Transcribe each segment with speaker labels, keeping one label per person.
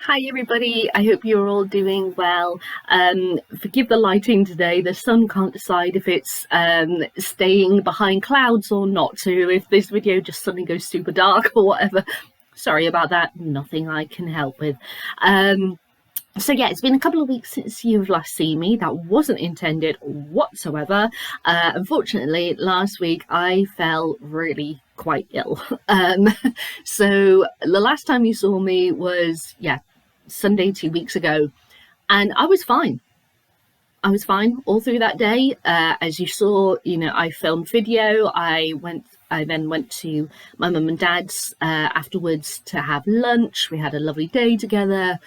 Speaker 1: Hi everybody, I hope you're all doing well. Forgive the lighting today, the sun can't decide if it's staying behind clouds or not, so if this video just suddenly goes super dark or whatever, sorry about that, nothing I can help with. So yeah, it's been a couple of weeks since you've last seen me. That wasn't intended whatsoever. Unfortunately, last week I fell really quite ill. So the last time you saw me was, Sunday 2 weeks ago, and I was fine. I was fine all through that day. As you saw, I filmed video. I then went to my mum and dad's afterwards to have lunch. We had a lovely day together.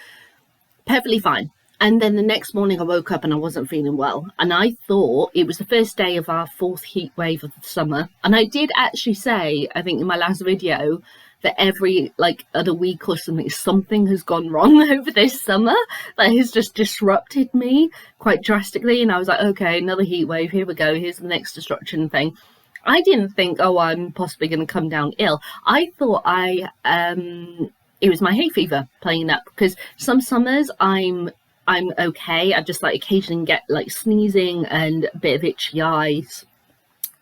Speaker 1: Perfectly fine. And then the next morning I woke up and I wasn't feeling well. And I thought it was the first day of our fourth heat wave of the summer. And I did actually say, I think in my last video, that every other week or something has gone wrong over this summer that has just disrupted me quite drastically. And I was like, okay, another heat wave, here we go, here's the next destruction thing. I didn't think, oh, I'm possibly going to come down ill. I thought it was my hay fever playing up, because some summers I'm okay. I just occasionally get sneezing and a bit of itchy eyes,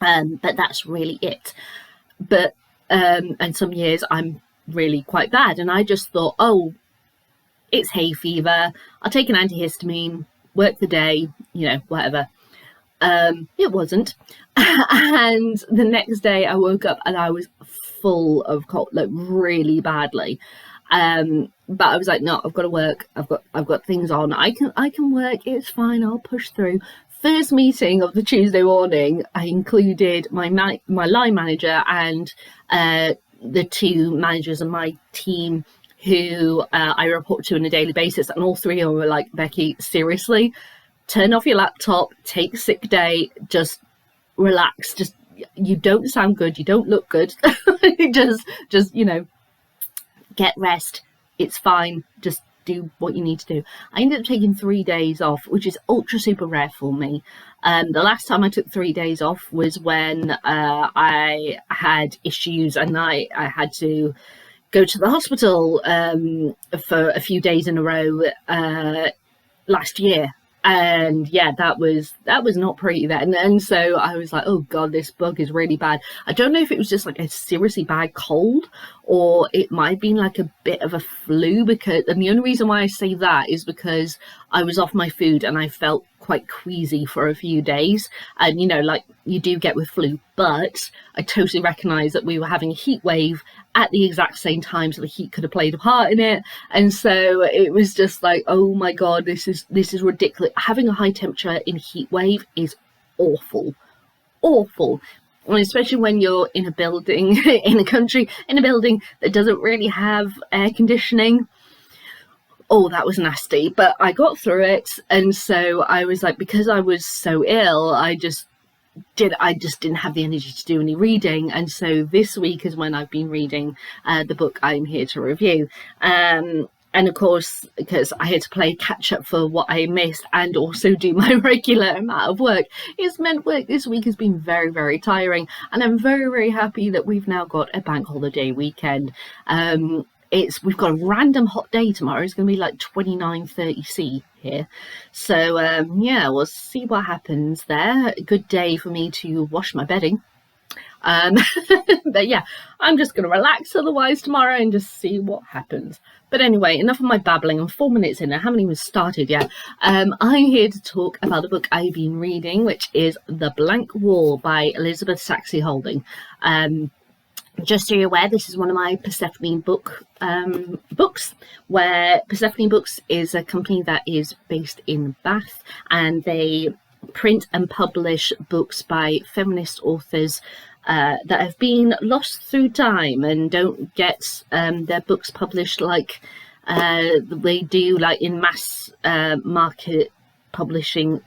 Speaker 1: but that's really it. But and some years I'm really quite bad, and I just thought, oh, it's hay fever, I'll take an antihistamine, work the day, whatever. It wasn't. And the next day I woke up and I was full of cold, really badly. But I was like, no, I've got to work. I've got things on. I can work. It's fine. I'll push through. First meeting of the Tuesday morning, I included my line manager and the two managers of my team who I report to on a daily basis, and all three of them were like, Becky, seriously, turn off your laptop, take a sick day, just relax. Just, you don't sound good, you don't look good. just get rest. It's fine. Just do what you need to do. I ended up taking 3 days off, which is ultra super rare for me. The last time I took 3 days off was when I had issues and I had to go to the hospital for a few days in a row last year. And yeah, that was not pretty then. And so I was like, oh god, this bug is really bad. I don't know if it was just a seriously bad cold, or it might have been a bit of a flu, and the only reason why I say that is because I was off my food and I felt quite queasy for a few days, and you do get with flu. But I totally recognize that we were having a heat wave at the exact same time, so the heat could have played a part in it. And so it was just like, oh my god, this is ridiculous. Having a high temperature in a heat wave is awful, and especially when you're in a building in a building that doesn't really have air conditioning. Oh, that was nasty, but I got through it. And so I was like, because I was so ill, I just didn't have the energy to do any reading. And so this week is when I've been reading the book I'm here to review. And of course, because I had to play catch up for what I missed and also do my regular amount of work, it's meant work this week has been very, very tiring. And I'm very, very happy that we've now got a bank holiday weekend. We've got a random hot day tomorrow. It's going to be 29-30 C here. So yeah, we'll see what happens there. A good day for me to wash my bedding. But yeah, I'm just going to relax otherwise tomorrow and just see what happens. But anyway, enough of my babbling. I'm 4 minutes in. I haven't even started yet. I'm here to talk about the book I've been reading, which is The Blank Wall by Elizabeth Saxey Holding. Just so you're aware, this is one of my Persephone books, where Persephone Books is a company that is based in Bath, and they print and publish books by feminist authors that have been lost through time and don't get their books published like they do in mass market publishing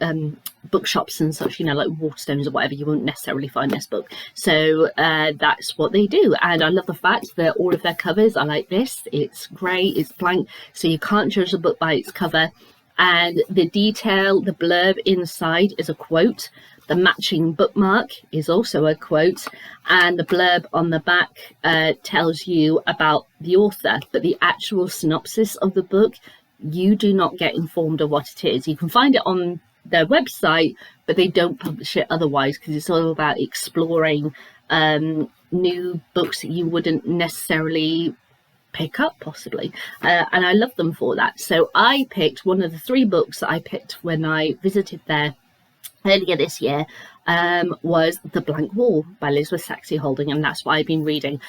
Speaker 1: bookshops and such, like Waterstones or whatever. You won't necessarily find this book. So that's what they do, and I love the fact that all of their covers are like this. It's grey, it's blank, so you can't judge the book by its cover. And the detail, the blurb inside is a quote The matching bookmark is also a quote, and the blurb on the back tells you about the author, but the actual synopsis of the book, you do not get informed of what it is. You can find it on their website, but they don't publish it otherwise, because it's all about exploring new books that you wouldn't necessarily pick up possibly, and I love them for that. So I picked one of the 3 books that I picked when I visited there earlier this year, was The Blank Wall by Elizabeth Saxby Holding, and that's what I've been reading.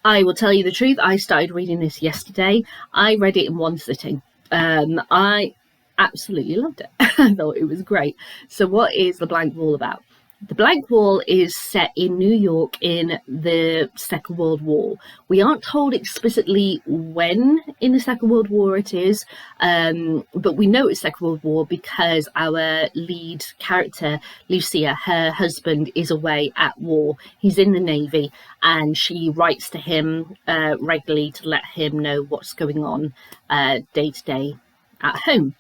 Speaker 1: I will tell you the truth, I started reading this yesterday. I read it in one sitting. I absolutely loved it. I thought it was great. So what is The Blank Wall about? The Blank Wall is set in New York in the Second World War. We aren't told explicitly when in the Second World War it is, but we know it's Second World War because our lead character, Lucia, her husband is away at war. He's in the Navy, and she writes to him regularly to let him know what's going on day to day at home.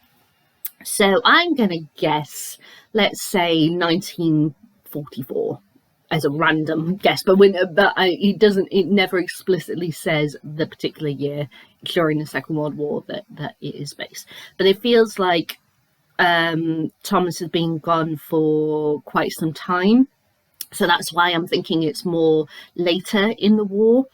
Speaker 1: So I'm going to guess, let's say 1944 as a random guess, but it never explicitly says the particular year during the Second World War that it is based. But it feels like Thomas has been gone for quite some time, so that's why I'm thinking it's more later in the war.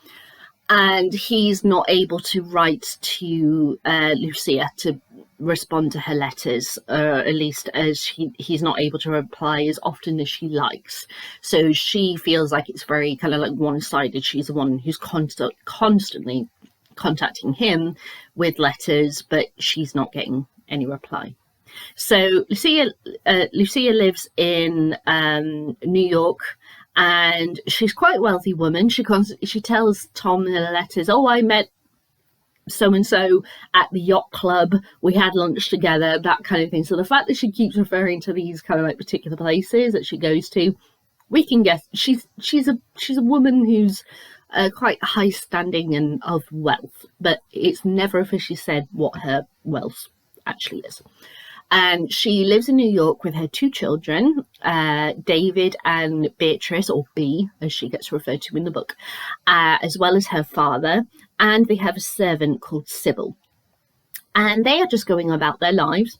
Speaker 1: And he's not able to write to Lucia to respond to her letters, at least as he's not able to reply as often as she likes. So she feels like it's very kind of like one-sided. She's the one who's constantly contacting him with letters, but she's not getting any reply. So Lucia lives in New York, and she's quite a wealthy woman. She tells Tom in her letters, "Oh, I met so-and-so at the yacht club, we had lunch together," that kind of thing. So the fact that she keeps referring to these kind of like particular places that she goes to, we can guess she's a woman who's quite high standing and of wealth, but it's never officially said what her wealth actually is. And she lives in New York with her 2 children, David and Beatrice, or B, as she gets referred to in the book, as well as her father. And they have a servant called Sybil. And they are just going about their lives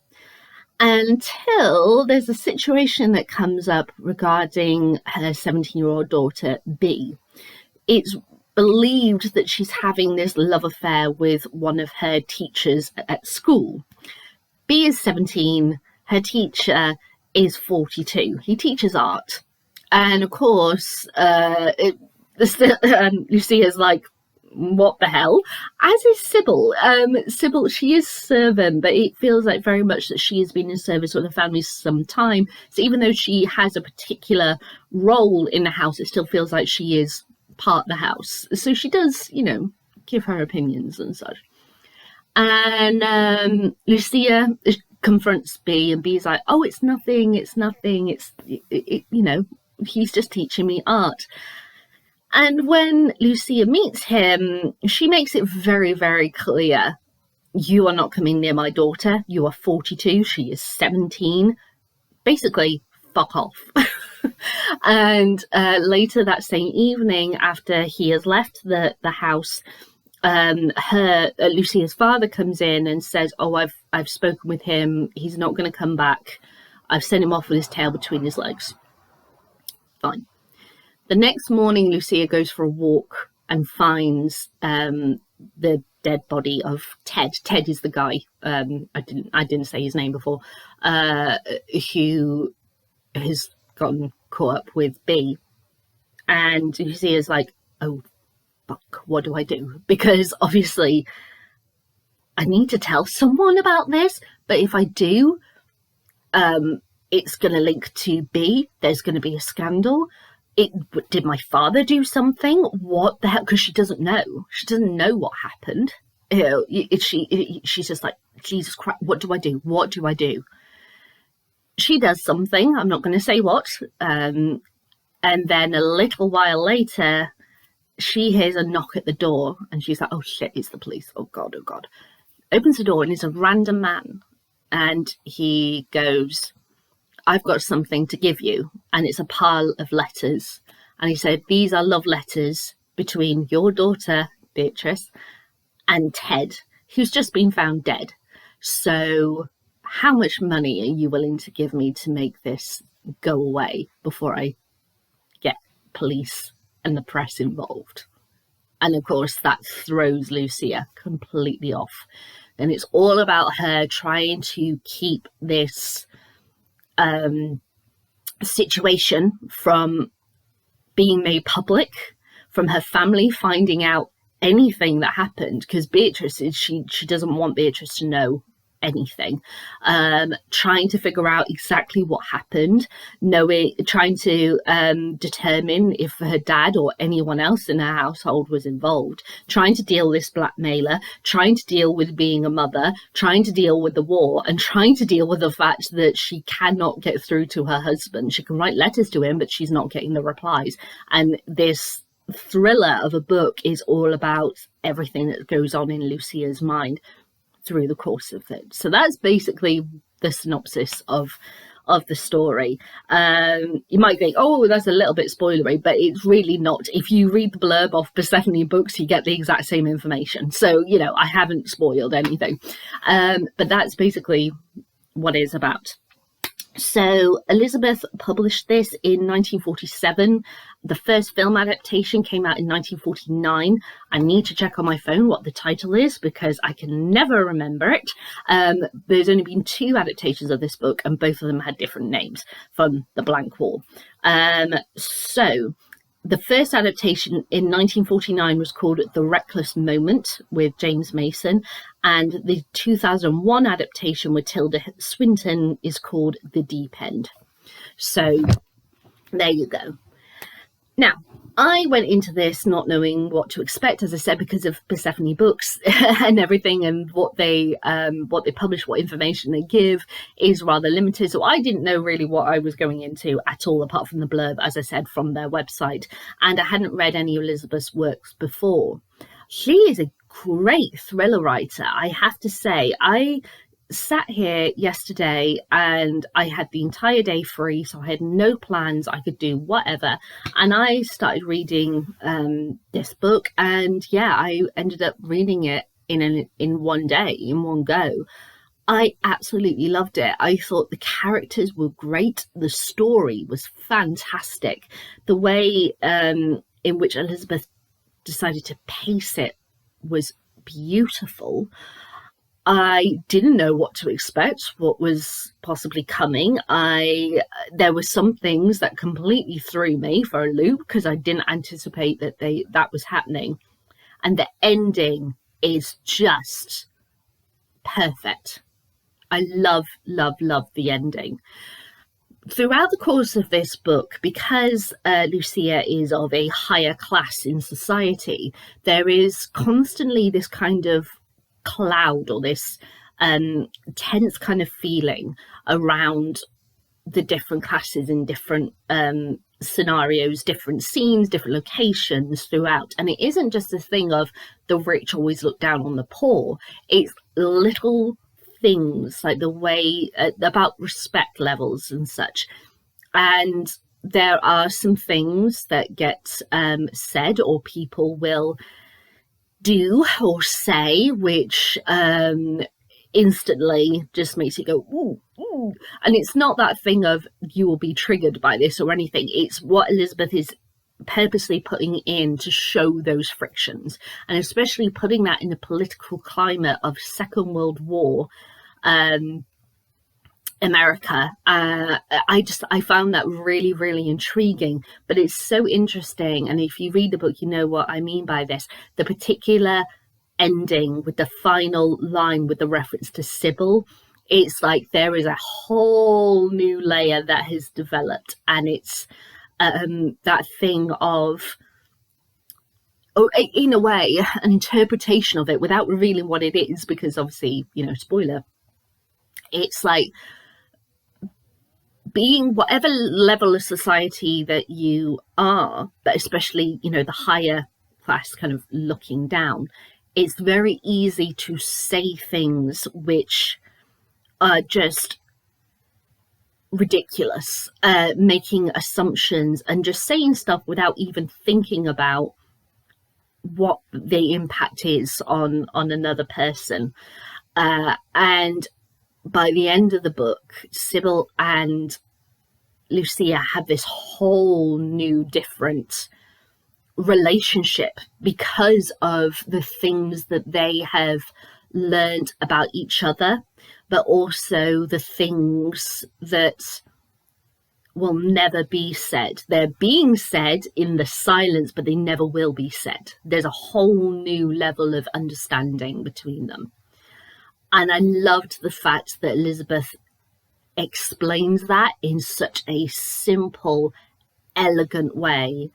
Speaker 1: until there's a situation that comes up regarding her 17-year-old daughter, B. It's believed that she's having this love affair with one of her teachers at school. B is 17, her teacher is 42. He teaches art. And of course, Lucia's like, what the hell? As is Sybil. Sybil, she is servant, but it feels like very much that she has been in service with the family some time. So even though she has a particular role in the house, it still feels like she is part of the house. So she does, give her opinions and such. And Lucia confronts B, and B's like, "Oh, it's nothing, he's just teaching me art." And when Lucia meets him, she makes it very, very clear, "You are not coming near my daughter. You are 42, she is 17. Basically, fuck off." And later that same evening, after he has left the house, Lucia's father comes in and says, "Oh, I've spoken with him. He's not going to come back. I've sent him off with his tail between his legs." Fine. The next morning, Lucia goes for a walk and finds the dead body of Ted. Ted is the guy. I didn't say his name before. Who has gotten caught up with B, and Lucia's like, "Oh, fuck, what do I do?" Because obviously I need to tell someone about this, but if I do, it's going to link to B. There's going to be a scandal. Did my father do something? What the hell? Because she doesn't know. She doesn't know what happened. She's just like, Jesus Christ, what do I do? What do I do? She does something. I'm not going to say what. And then a little while later, she hears a knock at the door, and she's like, "Oh shit, it's the police. Oh God, oh God." Opens the door, and it's a random man. And he goes, I've got something to give you. And it's a pile of letters. And he said, these are love letters between your daughter, Beatrice, and Ted, who's just been found dead. So how much money are you willing to give me to make this go away before I get police and the press involved? And of course, that throws Lucia completely off. And it's all about her trying to keep this situation from being made public, from her family finding out anything that happened, because Beatrice is she doesn't want Beatrice to know anything. Trying to figure out exactly what happened, trying to determine if her dad or anyone else in her household was involved, trying to deal with this blackmailer, trying to deal with being a mother, trying to deal with the war, and trying to deal with the fact that she cannot get through to her husband. She can write letters to him, but she's not getting the replies. And this thriller of a book is all about everything that goes on in Lucia's mind through the course of it. So that's basically the synopsis of the story. You might think, oh, that's a little bit spoilery, but it's really not. If you read the blurb of Persephone Books, you get the exact same information. So, you know, I haven't spoiled anything. But that's basically what it's about. So Elizabeth published this in 1947. The first film adaptation came out in 1949. I need to check on my phone what the title is because I can never remember it. There's only been 2 adaptations of this book, and both of them had different names from the blank wall. So the first adaptation in 1949 was called The Reckless Moment with James Mason, and the 2001 adaptation with Tilda Swinton is called The Deep End. So there you go. Now, I went into this not knowing what to expect, as I said, because of Persephone Books and everything, and what they publish, what information they give is rather limited. So I didn't know really what I was going into at all, apart from the blurb, as I said, from their website. And I hadn't read any of Elizabeth's works before. She is a great thriller writer, I have to say. I sat here yesterday and I had the entire day free, so I had no plans. I could do whatever, and I started reading this book, and yeah, I ended up reading it in one day, in one go. I absolutely loved it. I thought the characters were great. The story was fantastic. The way in which Elizabeth decided to pace it was beautiful. I didn't know what to expect, what was possibly coming. There were some things that completely threw me for a loop because I didn't anticipate that was happening. And the ending is just perfect. I love, love, love the ending. Throughout the course of this book, because Lucia is of a higher class in society, there is constantly this kind of cloud or this tense kind of feeling around the different classes in different scenarios, different scenes, different locations throughout. And it isn't just a thing of the rich always look down on the poor. It's little things like the way about respect levels and such. And there are some things that get said or people will do or say which instantly just makes it go ooh, ooh. And it's not that thing of you will be triggered by this or anything. It's what Elizabeth is purposely putting in to show those frictions, and especially putting that in the political climate of Second World War America. I found that really, really intriguing, but it's so interesting. And if you read the book, you know what I mean by this. The particular ending with the final line with the reference to Sybil, it's like there is a whole new layer that has developed, and it's that thing of, in a way, an interpretation of it without revealing what it is, because obviously, you know, spoiler. It's like being whatever level of society that you are, but especially, you know, the higher class kind of looking down, it's very easy to say things which are just ridiculous, making assumptions and just saying stuff without even thinking about what the impact is on another person. And by the end of the book, Sybil and Lucia have this whole new different relationship because of the things that they have learned about each other, but also the things that will never be said. They're being said in the silence, but they never will be said. There's a whole new level of understanding between them. And I loved the fact that Elizabeth explains that in such a simple, elegant way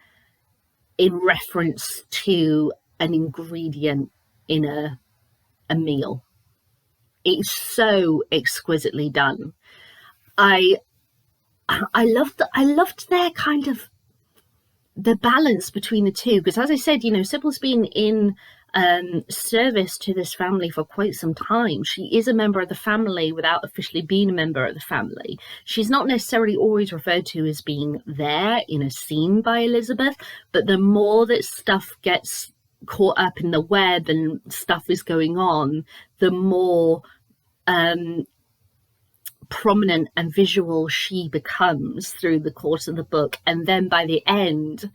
Speaker 1: in reference to an ingredient in a meal. It's so exquisitely done. I loved their kind of the balance between the two, because as I said, Sybil's been in service to this family for quite some time. She is a member of the family without officially being a member of the family. She's not necessarily always referred to as being there in a scene by Elizabeth, but the more that stuff gets caught up in the web and stuff is going on, the more prominent and visual she becomes through the course of the book. And then by the end,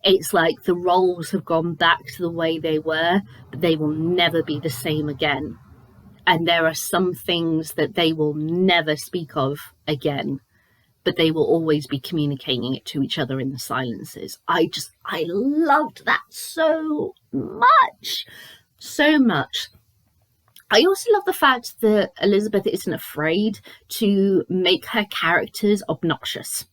Speaker 1: it's like the roles have gone back to the way they were, but they will never be the same again. And there are some things that they will never speak of again, but they will always be communicating it to each other in the silences. I loved that so much. So much. I also love the fact that Elizabeth isn't afraid to make her characters obnoxious.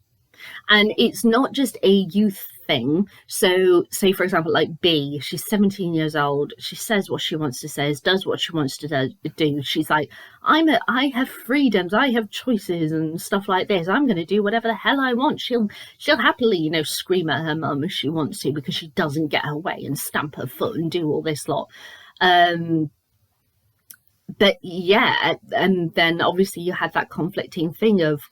Speaker 1: And it's not just a youth thing. So, say, for example, like Bee, she's 17 years old. She says what she wants to say, does what she wants to do. She's like, I have freedoms, I have choices and stuff like this. I'm going to do whatever the hell I want. She'll happily, scream at her mum if she wants to, because she doesn't get her way, and stamp her foot and do all this lot. But yeah, and then obviously you had that conflicting thing of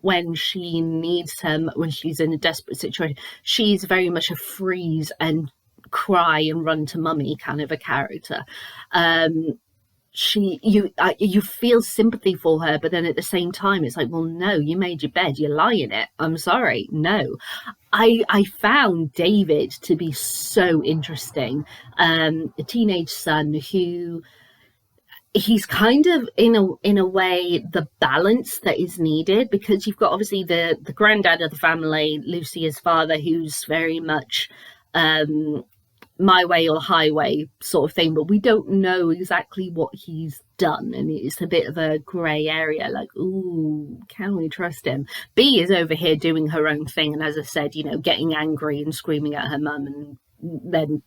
Speaker 1: when she needs him, when she's in a desperate situation, she's very much a freeze and cry and run to mummy kind of a character. You feel sympathy for her, but then at the same time it's like, well, no, you made your bed, you lie in it, I'm sorry, no. I found David to be so interesting, a teenage son who, he's kind of in a way the balance that is needed, because you've got obviously the granddad of the family, Lucia's father, who's very much my way or highway sort of thing, but we don't know exactly what he's done, and it's a bit of a grey area, like, ooh, can we trust him? Bee is over here doing her own thing, and as I said, getting angry and screaming at her mum, and then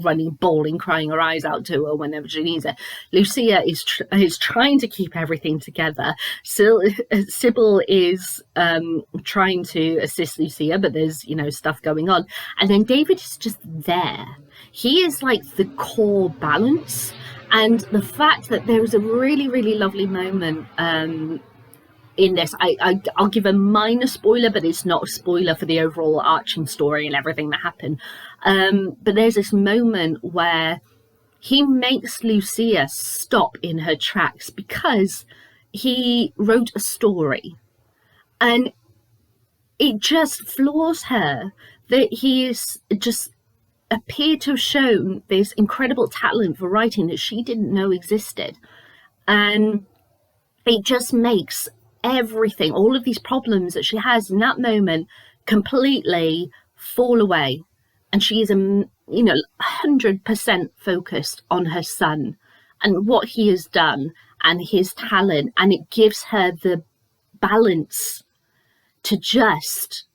Speaker 1: running, bawling, crying her eyes out to her whenever she needs it. Lucia is trying to keep everything together. Sybil is trying to assist Lucia, but there's stuff going on, and then David is just there. He is like the core balance, and the fact that there was a really, really lovely moment in this, I'll give a minor spoiler, but it's not a spoiler for the overall arching story and everything that happened. But there's this moment where he makes Lucia stop in her tracks because he wrote a story, and it just floors her that he is just appeared to have shown this incredible talent for writing that she didn't know existed. And it just makes everything, all of these problems that she has in that moment, completely fall away, and she is 100% focused on her son and what he has done and his talent, and it gives her the balance to just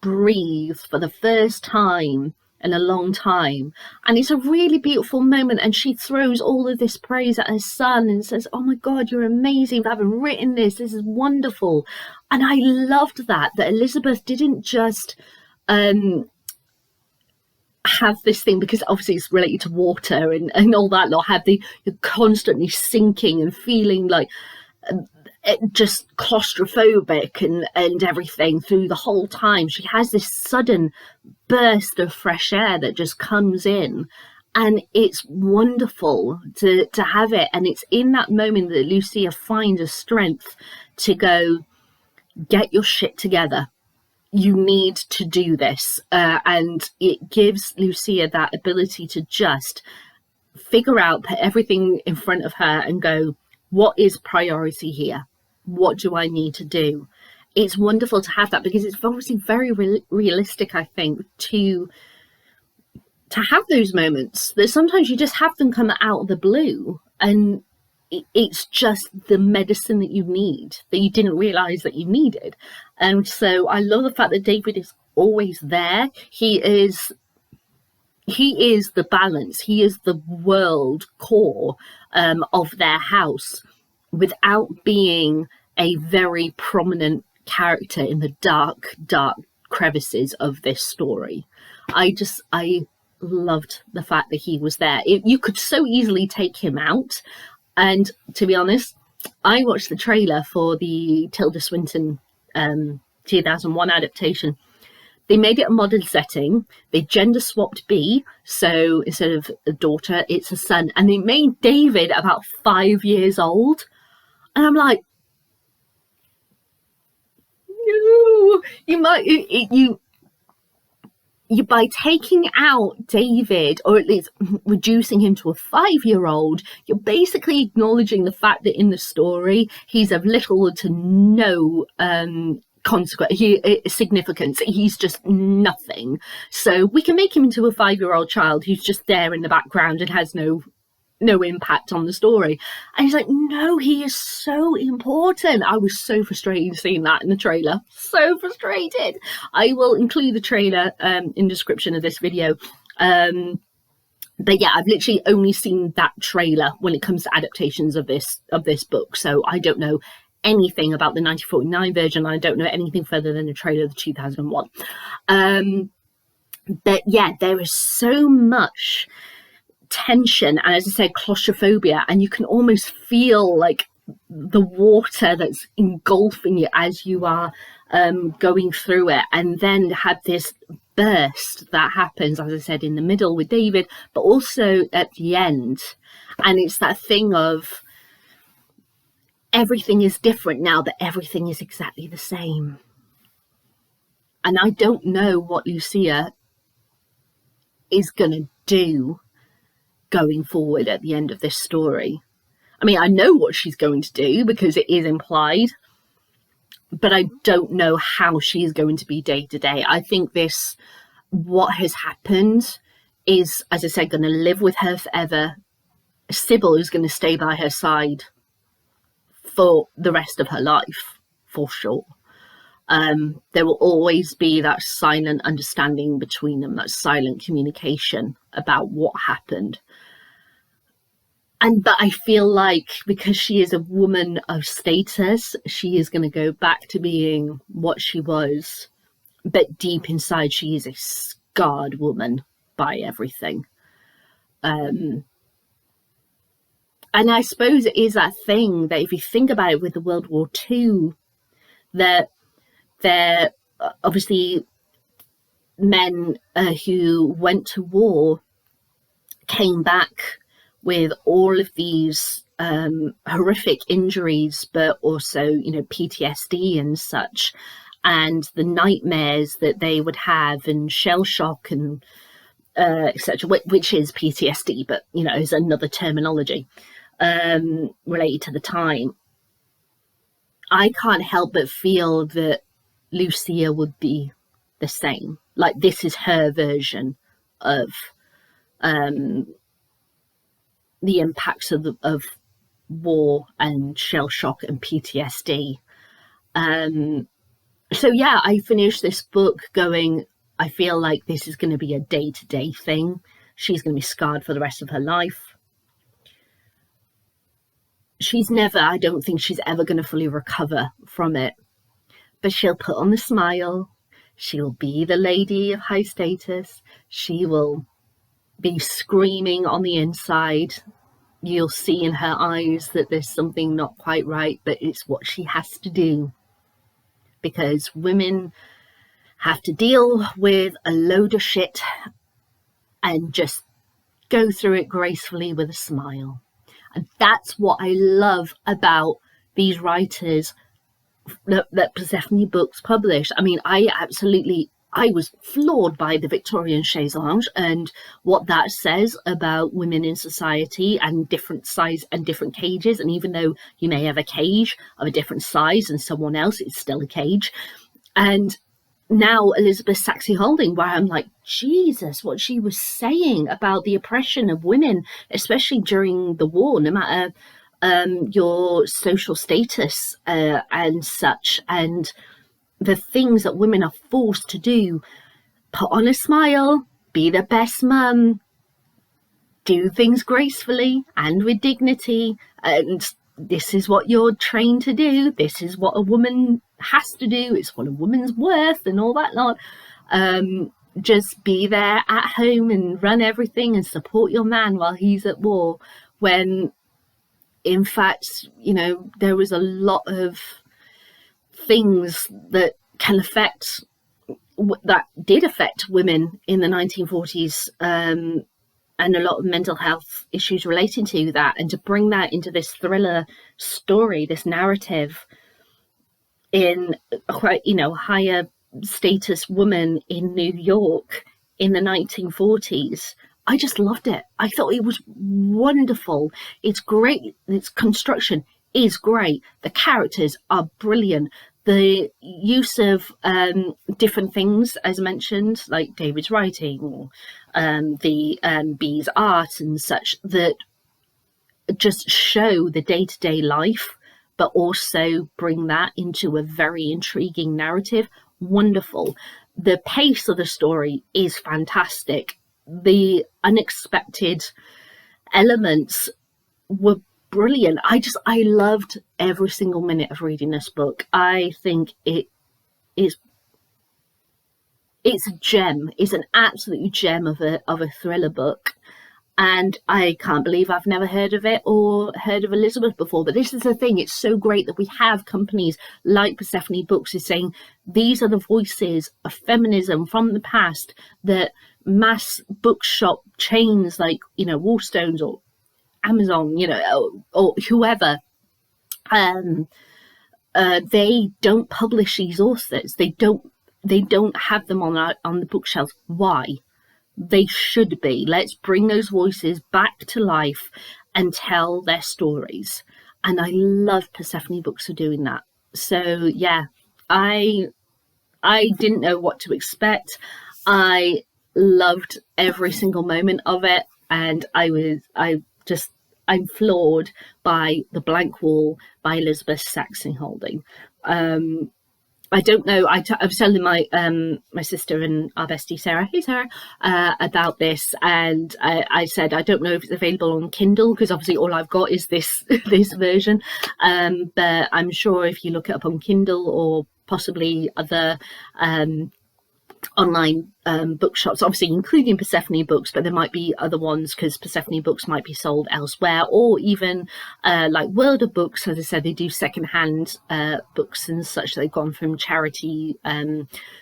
Speaker 1: breathe for the first time in a long time. And it's a really beautiful moment, and she throws all of this praise at her son and says, oh my God, you're amazing for having written this is wonderful. And I loved that Elizabeth didn't just have this thing, because obviously it's related to water and all that lot, have you're constantly sinking and feeling like just claustrophobic and everything through the whole time. She has this sudden burst of fresh air that just comes in, and it's wonderful to have it. And it's in that moment that Lucia finds a strength to go, get your shit together. You need to do this. And it gives Lucia that ability to just figure out, put everything in front of her and go, what is priority here? What do I need to do? It's wonderful to have that, because it's obviously very realistic, I think, to have those moments that sometimes you just have them come out of the blue, and it's just the medicine that you need, that you didn't realize that you needed. And so I love the fact that David is always there. He is the balance. He is the world core of their house, without being a very prominent character in the dark crevices of this story. I loved the fact that he was there. You could so easily take him out. And to be honest, I watched the trailer for the Tilda Swinton 2001 adaptation. They made it a modern setting. They gender swapped B, so instead of a daughter, it's a son. And they made David about 5 years old. And I'm like, no, you by taking out David, or at least reducing him to a 5-year-old, you're basically acknowledging the fact that in the story he's of little to no significance. He's just nothing. So we can make him into a 5-year-old child who's just there in the background and has no impact on the story. And he's like, no, he is so important. I was so frustrated seeing that in the trailer. So frustrated. I will include the trailer in the description of this video. But yeah, I've literally only seen that trailer when it comes to adaptations of this book. So I don't know anything about the 1949 version. I don't know anything further than the trailer of the 2001. But yeah, there is so much tension, and as I said, claustrophobia, and you can almost feel like the water that's engulfing you as you are going through it. And then have this burst that happens, as I said, in the middle with David, but also at the end. And it's that thing of everything is different now, that everything is exactly the same. And I don't know what Lucia is going to do going forward at the end of this story. I mean, I know what she's going to do because it is implied, but I don't know how she's going to be day to day. I think what has happened is, as I said, going to live with her forever. Sybil is going to stay by her side for the rest of her life, for sure. There will always be that silent understanding between them, that silent communication about what happened. But I feel like because she is a woman of status, she is going to go back to being what she was. But deep inside, she is a scarred woman by everything. And I suppose it is that thing that if you think about it with the World War II, that they're obviously men who went to war came back with all of these horrific injuries, but also, PTSD and such, and the nightmares that they would have, and shell shock and etc., which is PTSD, but is another terminology related to the time. I can't help but feel that Lucia would be the same. Like, this is her version of the impacts of war and shell shock and PTSD. So yeah, I finished this book going, I feel like this is going to be a day-to-day thing. She's going to be scarred for the rest of her life. I don't think she's ever going to fully recover from it. But she'll put on the smile. She'll be the lady of high status. She will be screaming on the inside, you'll see in her eyes that there's something not quite right, but it's what she has to do, because women have to deal with a load of shit and just go through it gracefully with a smile. And that's what I love about these writers that Persephone Books published. I mean, I was floored by the Victorian chaise lounge and what that says about women in society and different size and different cages. And even though you may have a cage of a different size than someone else, it's still a cage. And now Elizabeth Saxby Holding, where I'm like, Jesus, what she was saying about the oppression of women, especially during the war, no matter your social status and such, and the things that women are forced to do: put on a smile, be the best mum, do things gracefully and with dignity, and this is what you're trained to do, this is what a woman has to do, it's what a woman's worth, and all that lot. Just be there at home and run everything and support your man while he's at war, when in fact, you know, there was a lot of things that can affect, that did affect women in the 1940s, and a lot of mental health issues relating to that. And to bring that into this thriller story, this narrative, in a quite, you know, higher status woman in New York in the 1940s, I just loved it. I thought it was wonderful. It's great. Its construction is great. The characters are brilliant. The use of different things, as mentioned, like David's writing, or the Bee's art and such, that just show the day-to-day life, but also bring that into a very intriguing narrative. Wonderful. The pace of the story is fantastic. The unexpected elements were brilliant. I loved every single minute of reading this book. I think it's a gem. It's an absolute gem of a thriller book, and I can't believe I've never heard of it or heard of Elizabeth before. But this is the thing, it's so great that we have companies like Persephone Books is saying these are the voices of feminism from the past that mass bookshop chains like, you know, Waterstones or Amazon, you know, or whoever, they don't publish these authors. They don't have them on the bookshelf. Why? They should be. Let's bring those voices back to life and tell their stories. And I love Persephone Books for doing that. So yeah, I didn't know what to expect. I loved every single moment of it, and I'm floored by The Blank Wall by Elizabeth Saxby Holding. I don't know. I was telling my sister and our bestie Sarah, hey Sarah, about this, and I said I don't know if it's available on Kindle, because obviously all I've got is this version. But I'm sure if you look it up on Kindle or possibly other online bookshops, obviously including Persephone Books, but there might be other ones because Persephone Books might be sold elsewhere, or even like World of Books. As I said, they do secondhand books and such. They've gone from charity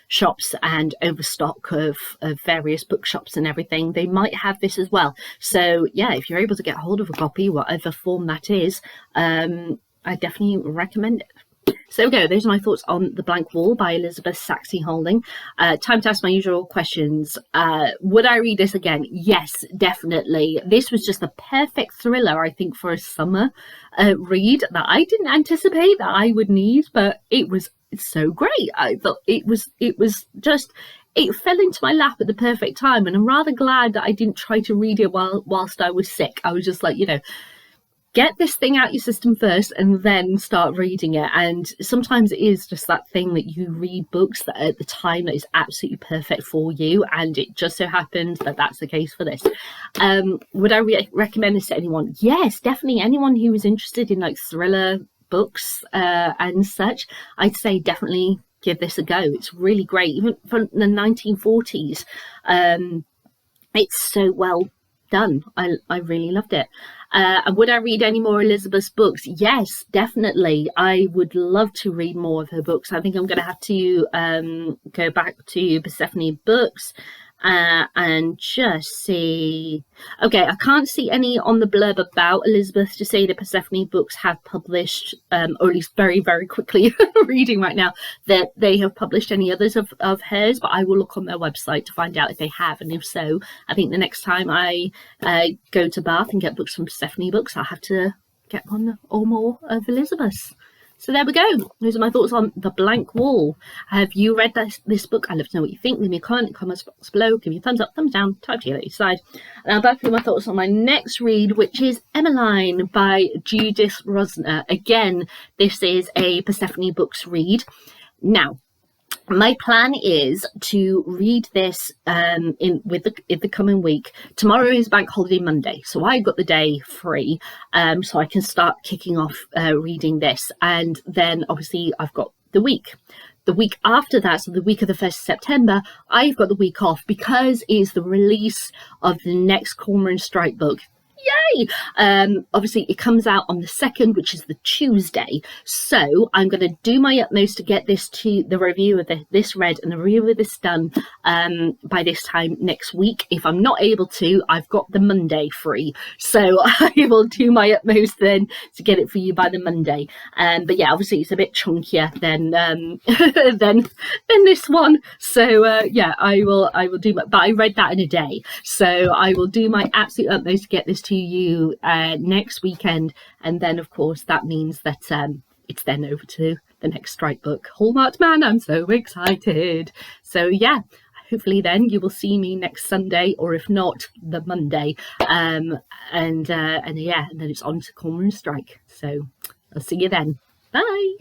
Speaker 1: shops and overstock of various bookshops and everything. They might have this as well. So yeah, if you're able to get hold of a copy, whatever form that is, I definitely recommend it. So there we go. Those are my thoughts on The Blank Wall by Elizabeth Saxby Holding. Time to ask my usual questions. Would I read this again? Yes, definitely. This was just the perfect thriller, I think, for a summer read that I didn't anticipate that I would need, but it's so great. I thought it fell into my lap at the perfect time, and I'm rather glad that I didn't try to read it whilst I was sick. I was just like, you know, get this thing out your system first and then start reading it. And sometimes it is just that thing that you read books that at the time that is absolutely perfect for you, and it just so happened that that's the case for this. Would I recommend this to anyone? Yes, definitely. Anyone who is interested in like thriller books and such, I'd say definitely give this a go. It's really great. Even from the 1940s, it's so well done. I really loved it. And would I read any more Elizabeth's books? Yes, definitely. I would love to read more of her books. I think I'm going to have to go back to Persephone Books and just see. Okay, I can't see any on the blurb about Elizabeth to say that Persephone Books have published, or at least very, very quickly reading right now, that they have published any others of hers, but I will look on their website to find out if they have, and if so, I think the next time I go to Bath and get books from Persephone Books, I'll have to get one or more of Elizabeth's. So there we go. Those are my thoughts on The Blank Wall. Have you read this book? I'd love to know what you think. Leave me a comment in the comments box below. Give me a thumbs up, thumbs down, type to you at your side. And I'll back with my thoughts on my next read, which is Emmeline by Judith Rosner. Again, this is a Persephone Books read. Now, my plan is to read this in the coming week. Tomorrow is Bank Holiday Monday, so I got the day free, so I can start kicking off reading this. And then obviously I've got the week. The week after that, so the week of the 1st of September, I've got the week off because it's the release of the next Cormoran Strike book. Yay! Obviously it comes out on the 2nd, which is the Tuesday, so I'm going to do my utmost to get this to the review of this read and the review of this done by this time next week. If I'm not able to, I've got the Monday free, so I will do my utmost then to get it for you by the Monday. But yeah, obviously it's a bit chunkier than than this one, so yeah, I will do my, but I read that in a day, so I will do my absolute utmost to get this to you next weekend, and then of course that means that it's then over to the next strike book, Hallmarked Man. I'm so excited. So yeah, hopefully then you will see me next Sunday, or if not, the Monday, and yeah, and then it's on to Cormoran Strike. So I'll see you then. Bye.